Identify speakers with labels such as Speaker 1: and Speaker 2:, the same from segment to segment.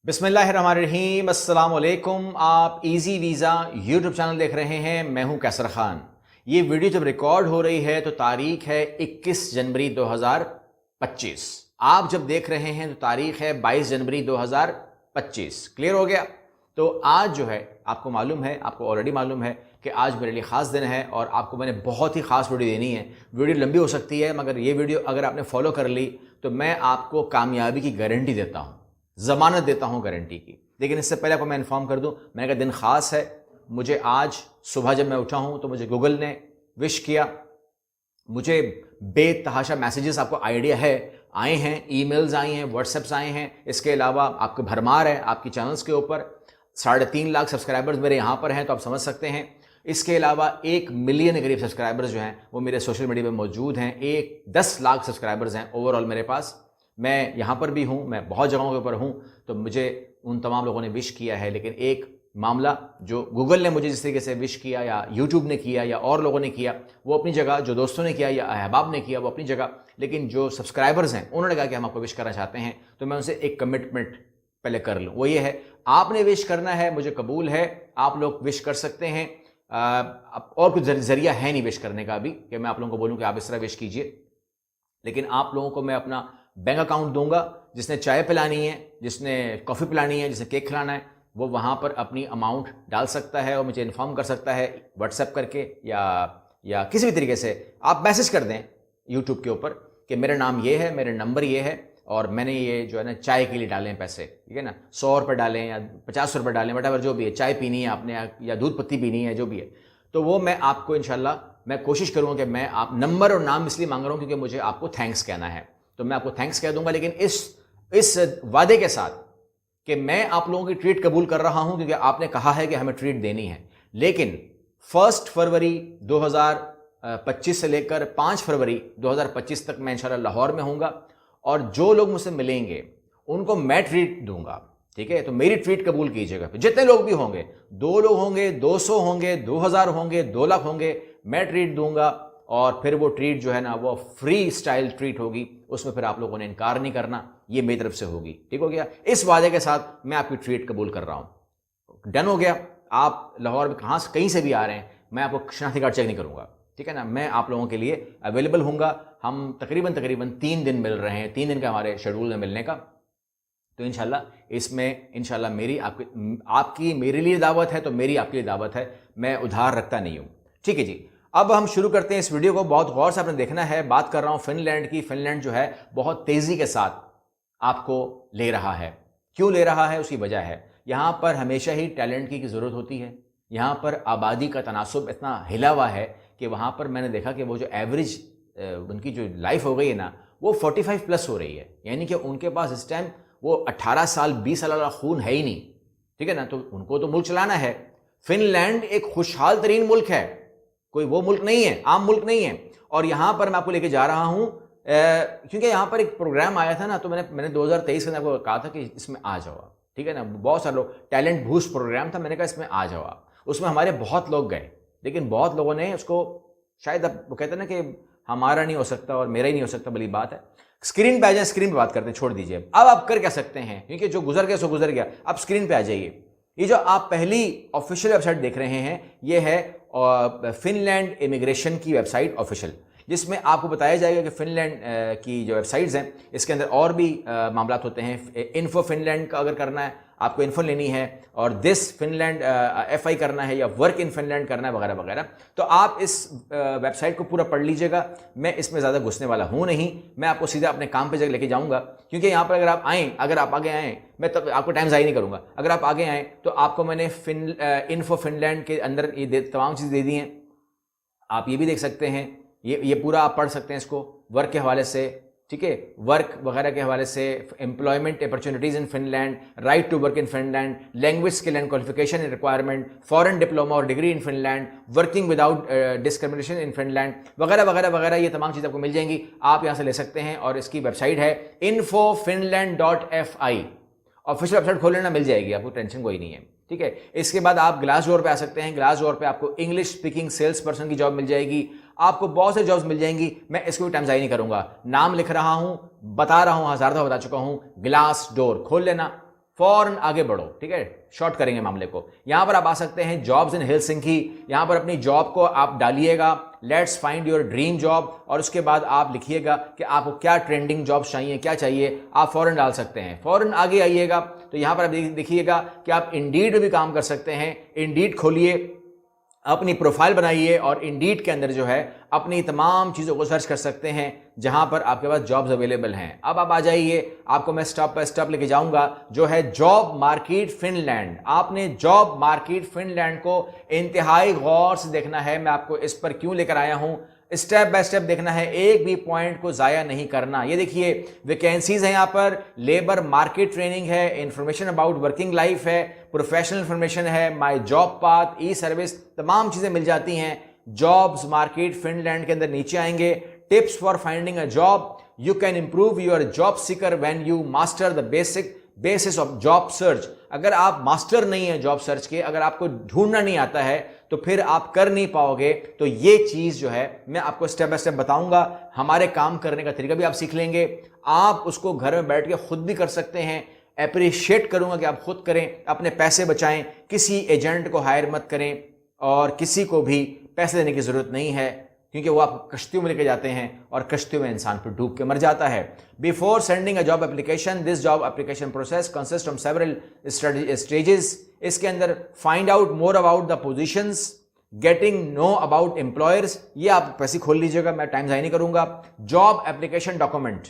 Speaker 1: बिस्मिल्लाहिर्रहमानिर्रहीम, अस्सलाम वालेकुम। आप इजी वीज़ा यूट्यूब चैनल देख रहे हैं। मैं हूं कैसर खान। ये वीडियो जब रिकॉर्ड हो रही है तो तारीख है 21 जनवरी 2025। आप जब देख रहे हैं तो तारीख है 22 जनवरी 2025। क्लियर हो गया? तो आज जो है आपको मालूम है, आपको ऑलरेडी मालूम है कि आज मेरे लिए ख़ास दिन है और आपको मैंने बहुत ही ख़ास वीडियो देनी है। वीडियो लंबी हो सकती है मगर ये वीडियो अगर आपने फॉलो कर ली तो मैं आपको कामयाबी की गारंटी देता हूँ, ज़मानत देता हूँ गारंटी की। लेकिन इससे पहले आपको मैं इन्फॉर्म कर दूँ, मैंने कहा दिन ख़ास है। मुझे आज सुबह जब मैं उठा हूँ तो मुझे गूगल ने विश किया। मुझे बेतहाशा मैसेजेस, आपको आइडिया है, आए हैं, ईमेल्स आई हैं, व्हाट्सएप्स आए हैं। इसके अलावा आपके भरमार है आपकी चैनल्स के ऊपर। 3.5 लाख सब्सक्राइबर्स मेरे यहाँ पर हैं तो आप समझ सकते हैं। इसके अलावा 1 मिलियन के करीब सब्सक्राइबर्स जो हैं वो मेरे सोशल मीडिया पे मौजूद हैं। 10 लाख सब्सक्राइबर्स हैं ओवरऑल मेरे पास। मैं यहाँ पर भी हूँ, मैं बहुत जगहों के ऊपर हूँ, तो मुझे उन तमाम लोगों ने विश किया है। लेकिन एक मामला जो गूगल ने मुझे जिस तरीके से विश किया या यूट्यूब ने किया या और लोगों ने किया वो अपनी जगह, जो दोस्तों ने किया या अहबाब ने किया वो अपनी जगह, लेकिन जो सब्सक्राइबर्स हैं उन्होंने कहा कि हम आपको विश करना चाहते हैं, तो मैं उनसे एक कमिटमेंट पहले कर लूँ। वो ये है, आपने विश करना है, मुझे कबूल है, आप लोग विश कर सकते हैं। और कुछ जरिया है नहीं विश करने का अभी कि मैं आप लोगों को बोलूँ कि आप इस तरह विश कीजिए। लेकिन आप लोगों को मैं अपना बैंक अकाउंट दूंगा। जिसने चाय पिलानी है, जिसने कॉफ़ी पिलानी है, जिसने केक खिलाना है, वो वहाँ पर अपनी अमाउंट डाल सकता है और मुझे इन्फॉर्म कर सकता है व्हाट्सएप करके या किसी भी तरीके से आप मैसेज कर दें यूट्यूब के ऊपर कि मेरा नाम ये है, मेरा नंबर ये है और मैंने ये जो है ना चाय के लिए डालें पैसे, ठीक है ना, 100 रुपये डालें या 50 रुपये डालें, वटावर जो भी है, चाय पीनी है आपने या दूध पत्ती पीनी है, जो भी है, तो वो मैं आपको इंशाल्लाह मैं कोशिश करूँगा कि मैं आप नंबर और नाम इसलिए मांग रहा हूँ क्योंकि मुझे आपको थैंक्स कहना है, तो मैं आपको थैंक्स कह दूंगा। लेकिन इस वादे के साथ कि मैं आप लोगों की ट्रीट कबूल कर रहा हूं क्योंकि आपने कहा है कि हमें ट्रीट देनी है। लेकिन 1 फरवरी 2025 से लेकर 5 फरवरी 2025 तक मैं इंशाल्लाह लाहौर में हूंगा और जो लोग मुझसे मिलेंगे उनको मैं ट्रीट दूंगा, ठीक है? तो मेरी ट्रीट कबूल कीजिएगा। जितने लोग भी होंगे, 2 लोग होंगे, 200 होंगे, 2000 होंगे, 2 लाख होंगे, मैं ट्रीट दूंगा और फिर वो ट्रीट जो है ना वो फ्री स्टाइल ट्रीट होगी। उसमें फिर आप लोगों ने इनकार नहीं करना, ये मेरी तरफ से होगी। ठीक हो गया? इस वादे के साथ मैं आपकी ट्रीट कबूल कर रहा हूं। डन हो गया? आप लाहौर में कहीं से भी आ रहे हैं, मैं आपको शनाख्ती कार्ड चेक नहीं करूंगा, ठीक है ना? मैं आप लोगों के लिए अवेलेबल हूंगा। हम तकरीबन 3 दिन मिल रहे हैं, 3 दिन का हमारे शेड्यूल है मिलने का। तो इंशाल्लाह इसमें इंशाल्लाह मेरी आपकी मेरे लिए दावत है तो मेरी आपके लिए दावत है। मैं उधार रखता नहीं हूं, ठीक है जी? अब हम शुरू करते हैं इस वीडियो को। बहुत गौर से आपने देखना है। बात कर रहा हूं फिनलैंड की। फिनलैंड जो है बहुत तेजी के साथ आपको ले रहा है। क्यों ले रहा है? उसकी वजह है, यहां पर हमेशा ही टैलेंट की जरूरत होती है। यहां पर आबादी का तनासुब इतना हिला हुआ है कि वहां पर मैंने देखा कि वो जो एवरेज उनकी जो लाइफ हो गई है ना वो 45 प्लस हो रही है। यानी कि उनके पास इस टाइम वो 18 साल 20 साल वाला खून है ही नहीं, ठीक है ना? तो उनको तो मुल्क चलाना है। फिनलैंड एक खुशहाल तरीन मुल्क है, कोई वो मुल्क नहीं है, आम मुल्क नहीं है। और यहां पर मैं आपको लेके जा रहा हूं क्योंकि यहां पर एक प्रोग्राम आया था ना, तो मैंने 2023 में आपको कहा था कि इसमें आ जाओ, ठीक है ना? बहुत सारे लोग, टैलेंट बूस्ट प्रोग्राम था, मैंने कहा इसमें आ जाओ। उसमें हमारे बहुत लोग गए, लेकिन बहुत लोगों ने उसको शायद, अब वो कहते हैं ना कि हमारा नहीं हो सकता और मेरा ही नहीं हो सकता, बड़ी बात है। स्क्रीन पे आ जाए, स्क्रीन पे बात करते हैं, छोड़ दीजिए। अब आप कर क्या सकते हैं, क्योंकि जो गुजर गया सो गुजर गया। अब स्क्रीन पे आ जाइए। ये जो आप पहली ऑफिशियल वेबसाइट देख रहे हैं ये है फिनलैंड इमिग्रेशन की वेबसाइट ऑफिशियल, जिसमें आपको बताया जाएगा कि फिनलैंड की जो वेबसाइट्स हैं इसके अंदर और भी मामला होते हैं। इन्फो फिनलैंड का अगर करना है, आपको इन्फो लेनी है, और दिस फिनलैंड FI करना है, या वर्क इन फिनलैंड करना है, वगैरह वगैरह। तो आप इस वेबसाइट को पूरा पढ़ लीजिएगा। मैं इसमें ज़्यादा घुसने वाला हूँ नहीं, मैं आपको सीधा अपने काम पे जगह लेके जाऊँगा। क्योंकि यहाँ पर अगर आप आगे आएँ, मैं तब आपको टाइम ज़ाया नहीं करूँगा। अगर आप आगे आएँ तो आपको मैंने इन्फो फिनलैंड के अंदर ये तमाम चीज़ें दे दी हैं। आप ये भी देख सकते हैं, ये पूरा आप पढ़ सकते हैं इसको, वर्क के हवाले से, ठीक है, वर्क वगैरह के हवाले से, employment opportunities in Finland, right to work in Finland, language skill and qualification and requirement, foreign diploma और degree in Finland, working without discrimination in Finland, वगैरह वगैरह वगैरह। ये तमाम चीज़ें आपको मिल जाएंगी, आप यहाँ से ले सकते हैं। और इसकी वेबसाइट है infofinland.fi। ऑफिशियल वेबसाइट खोल लेना, मिल जाएगी आपको, टेंशन कोई नहीं है, ठीक है? इसके बाद आप ग्लासडोर पे आ सकते हैं। ग्लासडोर पे आपको इंग्लिश स्पीकिंग सेल्स पर्सन की जॉब मिल जाएगी, आपको बहुत से जॉब्स मिल जाएंगी। मैं इसको भी टाइम ज़ाया नहीं करूंगा, नाम लिख रहा हूं, बता रहा हूं, 1000 दफा बता चुका हूं। ग्लासडोर खोल लेना, फौरन आगे बढ़ो, ठीक है, शॉर्ट करेंगे मामले को। यहां पर आप आ सकते हैं जॉब्स इन हेलसिंकी, यहां पर अपनी जॉब को आप डालिएगा, let's find your dream job, और उसके बाद आप लिखिएगा कि आपको क्या ट्रेंडिंग जॉब्स चाहिए, क्या चाहिए, आप फौरन डाल सकते हैं। फौरन आगे आइएगा तो यहां पर आप देखिएगा कि आप इंडीड में भी काम कर सकते हैं। इंडीड खोलिए, अपनी प्रोफाइल बनाइए और इंडीड के अंदर जो है अपनी तमाम चीज़ों को सर्च कर सकते हैं जहां पर आपके पास जॉब्स अवेलेबल हैं। अब आप आ जाइए, आपको मैं स्टेप बाय स्टेप लेके जाऊंगा, जो है जॉब मार्केट फिनलैंड। आपने जॉब मार्केट फिनलैंड को इंतहाई गौर से देखना है। मैं आपको इस पर क्यों लेकर आया हूं, स्टेप बाय स्टेप देखना है, एक भी पॉइंट को जाया नहीं करना। ये देखिए वैकेंसीज है, यहाँ पर लेबर मार्केट ट्रेनिंग है, इंफॉर्मेशन अबाउट वर्किंग लाइफ है, प्रोफेशनल इंफॉर्मेशन है, my job path, E service, तमाम चीजें मिल जाती हैं जॉब्स मार्केट फिनलैंड के अंदर। नीचे आएंगे tips for finding a job, you can improve your job seeker when you master the basis of job search. अगर आप मास्टर नहीं है जॉब सर्च के, अगर आपको ढूंढना नहीं आता है तो फिर आप कर नहीं पाओगे। तो ये चीज जो है मैं आपको स्टेप बाय स्टेप बताऊंगा, हमारे काम करने का तरीका भी आप सीख लेंगे, आप उसको घर में बैठ के खुद भी कर सकते हैं। अप्रिशिएट करूंगा कि आप खुद करें, अपने पैसे बचाएं, किसी एजेंट को हायर मत करें और किसी को भी पैसे देने की जरूरत नहीं है, क्योंकि वो आपको कश्तियों में लेके जाते हैं और कश्तियों में इंसान फिर डूब के मर जाता है। Before sending a job application, this job application process consist of several stages. इसके अंदर find out more about the positions, getting know about employers, ये आप पैसे खोल लीजिएगा, मैं टाइम जाया नहीं करूंगा। जॉब एप्लीकेशन डॉक्यूमेंट,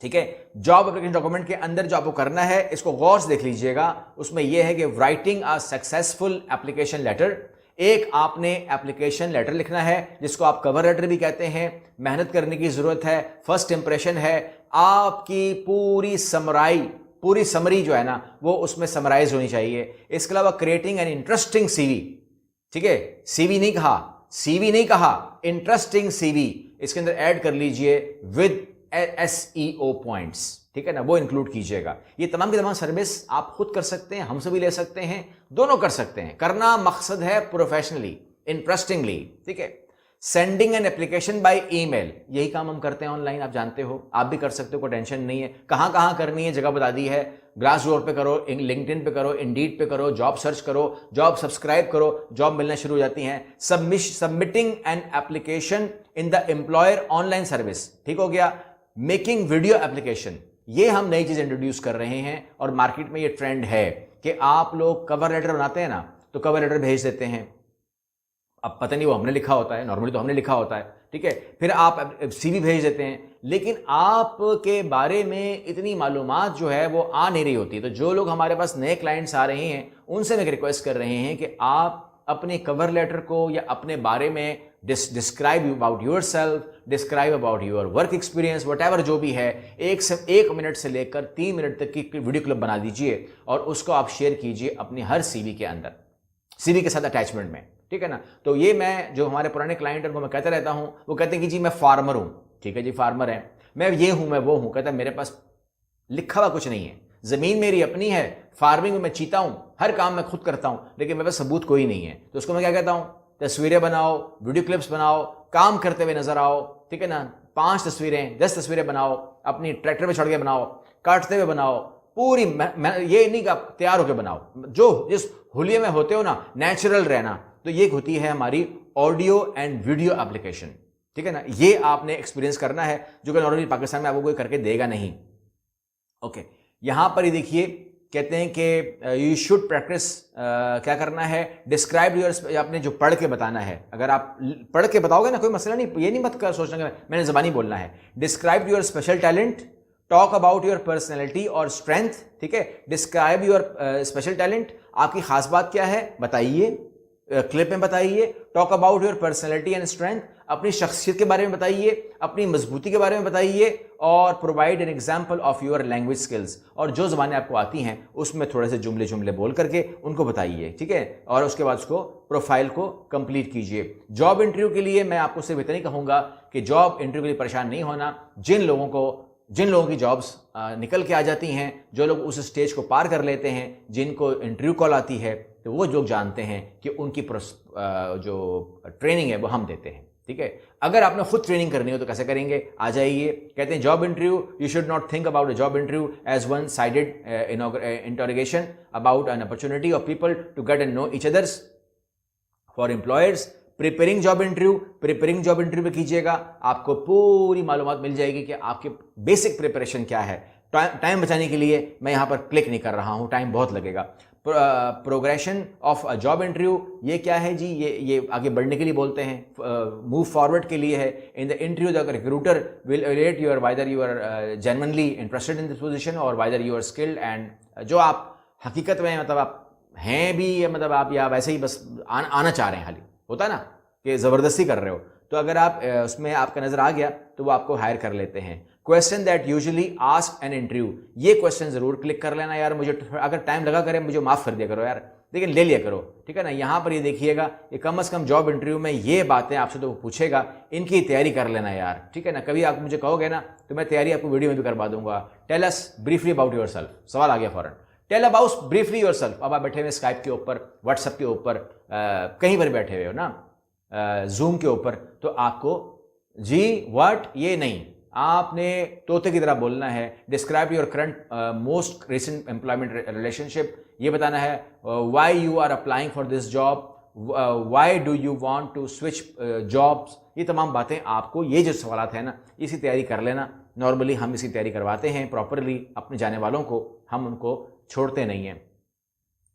Speaker 1: ठीक है, जॉब एप्लीकेशन डॉक्यूमेंट के अंदर जो आपको करना है इसको गौर से देख लीजिएगा। उसमें यह है कि writing a successful application letter, एक आपने एप्लीकेशन लेटर लिखना है जिसको आप कवर लेटर भी कहते हैं। मेहनत करने की जरूरत है, फर्स्ट इंप्रेशन है, आपकी पूरी समरी जो है ना वो उसमें समराइज होनी चाहिए। इसके अलावा क्रिएटिंग एन इंटरेस्टिंग सीवी, ठीक है, सीवी नहीं कहा, इंटरेस्टिंग सीवी इसके अंदर ऐड कर लीजिए विद SEO पॉइंट्स, ठीक है ना, वो इंक्लूड कीजिएगा। ये तमाम की तमाम सर्विस आप खुद कर सकते हैं, हमसे भी ले सकते हैं, दोनों कर सकते हैं। करना मकसद है प्रोफेशनली, इंटरेस्टिंगली, ठीक है। Sending an application by email, यही काम हम करते हैं ऑनलाइन, आप जानते हो, आप भी कर सकते हो, कोई टेंशन नहीं है। कहां करनी है जगह बता दी है, ग्लासडोर पे करो, लिंक्डइन पे करो, इंडीड पे करो, जॉब सर्च करो, जॉब सब्सक्राइब करो, जॉब मिलना शुरू हो जाती हैं। Submitting an application in the employer online service, ठीक हो गया। मेकिंग वीडियो एप्लीकेशन, ये हम नई चीज इंट्रोड्यूस कर रहे हैं और मार्केट में ये ट्रेंड है कि आप लोग कवर लेटर बनाते हैं ना, तो कवर लेटर भेज देते हैं, अब पता नहीं वो हमने लिखा होता है, नॉर्मली तो हमने लिखा होता है, ठीक है, फिर आप सीवी भेज देते हैं, लेकिन आपके बारे में इतनी मालूमात जो है वो आ नहीं रही होती। तो जो लोग हमारे पास नए क्लाइंट्स आ रहे हैं उनसे मैं रिक्वेस्ट कर रहे हैं कि आप अपने कवर लेटर को या अपने बारे में describe about yourself, describe about your work experience, whatever जो भी है, 1 मिनट से लेकर 3 मिनट तक की वीडियो क्लिप बना दीजिए और उसको आप शेयर कीजिए अपनी हर सीवी के अंदर, सीवी के साथ अटैचमेंट में, ठीक है ना। तो ये मैं जो हमारे पुराने क्लाइंट हैं उनको मैं कहता रहता हूं, वो कहते हैं कि जी मैं फार्मर हूं, ठीक है जी फार्मर है, मैं ये हूं, मैं वो हूं, कहता है मेरे पास लिखा हुआ कुछ नहीं है, जमीन मेरी अपनी है, फार्मिंग में मैं चीता हूं, हर काम मैं खुद करता हूं, लेकिन मेरे पास सबूत कोई नहीं है। तो उसको मैं क्या कहता हूं, तस्वीरें बनाओ, वीडियो क्लिप्स बनाओ, काम करते हुए नजर आओ, ठीक है ना, 5 तस्वीरें 10 तस्वीरें बनाओ, अपनी ट्रैक्टर पे चढ़ के बनाओ, काटते हुए बनाओ, पूरी ये नहीं कि आप तैयार होकर बनाओ, जो जिस हुलिये में होते हो ना, नेचुरल रहना। तो ये होती है हमारी ऑडियो एंड वीडियो एप्लीकेशन, ठीक है ना। ये आपने एक्सपीरियंस करना है जो कि नॉर्मली पाकिस्तान में आपको कोई करके देगा नहीं। ओके, यहां पर ही देखिए कहते हैं कि यू शुड प्रैक्टिस, क्या करना है, डिस्क्राइब योर, आपने जो पढ़ के बताना है, अगर आप पढ़ के बताओगे ना कोई मसला नहीं, ये नहीं मत कर सोचना कि मैंने ज़बानी बोलना है। Describe your special talent, talk about your personality और स्ट्रेंथ, ठीक है। डिस्क्राइब योर स्पेशल टैलेंट, आपकी खास बात क्या है बताइए, क्लिप में बताइए। Talk about your personality and strength, अपनी शख्सियत के बारे में बताइए, अपनी मजबूती के बारे में बताइए। और provide an example of your language skills, और जो ज़बानें आपको आती हैं उसमें थोड़े से जुमले बोल करके उनको बताइए, ठीक है। और उसके बाद उसको प्रोफाइल को कंप्लीट कीजिए। जॉब इंटरव्यू के लिए मैं आपको सिर्फ इतना ही कहूँगा कि जॉब इंटरव्यू के लिए परेशान नहीं होना। जिन लोगों की जॉब्स निकल के आ जाती हैं, जो लोग उस स्टेज को पार कर लेते हैं, जिनको इंटरव्यू कॉल आती है, तो वो लोग जानते हैं कि उनकी जो ट्रेनिंग है वो हम देते हैं। ठीक है। अगर आपने खुद ट्रेनिंग करनी हो तो कैसे करेंगे, आ जाइए। कहते हैं job interview, you should not think about a job interview as one sided interrogation about an opportunity of people to get and know each others. For employers, preparing job interview पे कीजिएगा, आपको पूरी मालूमात मिल जाएगी कि आपके बेसिक प्रिपरेशन क्या है। टाइम बचाने के लिए मैं यहां पर क्लिक नहीं कर रहा हूं, टाइम बहुत लगेगा। Progression of a job interview, ये क्या है जी, ये आगे बढ़ने के लिए बोलते हैं, मूव फॉरवर्ड के लिए है। In the interview the recruiter will evaluate you are whether you are genuinely interested in this position और whether you are skilled, and जो आप हकीकत में मतलब आप हैं भी, मतलब आप या वैसे ही बस आना चाह रहे हैं, खाली होता है ना कि ज़बरदस्ती कर रहे हो, तो अगर आप उसमें आपका नज़र आ गया तो वो आपको हायर कर लेते हैं। Question that usually ask an interview, ये क्वेश्चन जरूर क्लिक कर लेना यार, मुझे अगर टाइम लगा करे मुझे माफ़ कर दिया करो यार, लेकिन ले लिया करो, ठीक है ना। यहाँ पर ये देखिएगा, ये कम से कम जॉब इंटरव्यू में ये बातें आपसे तो पूछेगा, इनकी तैयारी कर लेना यार, ठीक है ना। कभी आप मुझे कहोगे ना तो मैं तैयारी आपको वीडियो में भी करवा दूंगा। Tell us briefly about yourself, सवाल आ गया फौरन, tell about briefly yourself. अब आप बैठे हुए स्काइप के ऊपर, व्हाट्सएप के ऊपर, कहीं पर बैठे हुए हो ना, जूम के ऊपर, तो आपको जी व्हाट ये नहीं, आपने तोते की तरह बोलना है। Describe your current most recent employment relationship, ये बताना है why you are applying for this job, why do you want to switch jobs, ये तमाम बातें आपको, ये जो सवाल है ना, इसी तैयारी कर लेना। नॉर्मली हम इसी तैयारी करवाते हैं प्रॉपरली अपने जाने वालों को, हम उनको छोड़ते नहीं हैं।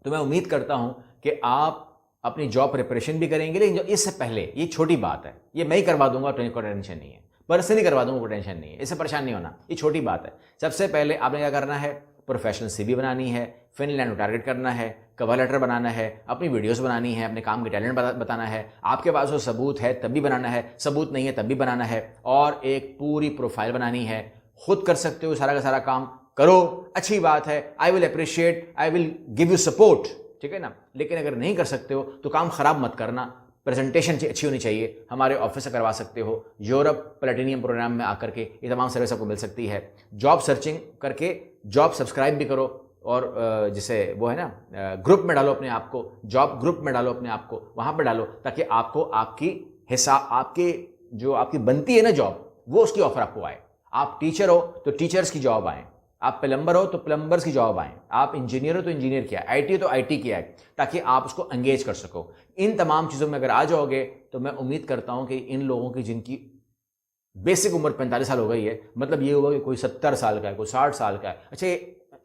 Speaker 1: तो मैं उम्मीद करता हूं कि आप अपनी जॉब प्रिपरेशन भी करेंगे, लेकिन जो इससे पहले, ये छोटी बात है, ये मैं ही करवा दूंगा, तो कोई टेंशन नहीं है, पर्सनली करवा दूंगा, कोई टेंशन नहीं है, इससे परेशान नहीं होना, ये छोटी बात है। सबसे पहले आपने क्या करना है, प्रोफेशनल सीवी बनानी है, फिनलैंड को टारगेट करना है, कवर लेटर बनाना है, अपनी वीडियोस बनानी है, अपने काम के टैलेंट बताना है, आपके पास वो सबूत है तब भी बनाना है, सबूत नहीं है तब भी बनाना है, और एक पूरी प्रोफाइल बनानी है। खुद कर सकते हो सारा का सारा काम, करो, अच्छी बात है, I will appreciate, I will give you support, ठीक है ना। लेकिन अगर नहीं कर सकते हो तो काम खराब मत करना, प्रेजेंटेशन अच्छी होनी चाहिए, हमारे ऑफिस से करवा सकते हो, यूरोप प्लेटिनियम प्रोग्राम में आकर के ये तमाम सर्विस आपको मिल सकती है। जॉब सर्चिंग करके जॉब सब्सक्राइब भी करो, और जिसे वो है ना ग्रुप में डालो अपने आप को, जॉब ग्रुप में डालो अपने आप को, वहाँ पर डालो, ताकि आपको आपकी हिसाब, आपके जो आपकी बनती है ना जॉब, वो उसकी ऑफर आपको आए। आप टीचर हो तो टीचर्स की जॉब आए, आप प्लम्बर हो तो प्लम्बर्स की जॉब आए, आप इंजीनियर हो तो इंजीनियर की आए, आईटी हो तो आईटी की आए, ताकि आप उसको एंगेज कर सको। इन तमाम चीज़ों में अगर आ जाओगे तो मैं उम्मीद करता हूं कि इन लोगों की जिनकी बेसिक उम्र 45 साल हो गई है, मतलब ये हुआ कि कोई 70 साल का है, कोई 60 साल का है, अच्छा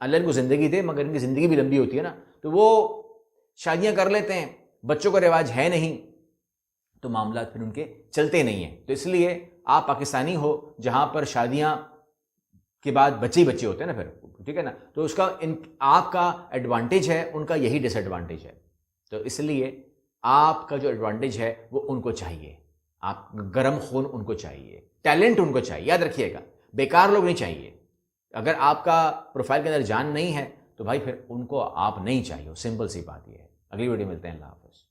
Speaker 1: अल्लाह इनको ज़िंदगी दे, मगर इनकी ज़िंदगी भी लंबी होती है ना, तो वो शादियाँ कर लेते हैं, बच्चों का रिवाज है नहीं, तो मामला फिर उनके चलते नहीं हैं। तो इसलिए आप पाकिस्तानी हो जहाँ पर शादियाँ के बाद बच्चे ही बच्चे होते हैं ना फिर, ठीक है ना, तो उसका आपका एडवांटेज है, उनका यही डिसएडवांटेज है। तो इसलिए आपका जो एडवांटेज है वो उनको चाहिए, आप गर्म खून उनको चाहिए, टैलेंट उनको चाहिए, याद रखिएगा, बेकार लोग नहीं चाहिए। अगर आपका प्रोफाइल के अंदर जान नहीं है तो भाई फिर उनको आप नहीं चाहिए, सिंपल सी बात ये है। अगली वीडियो मिलते हैं, अल्लाह हाफ़िज़।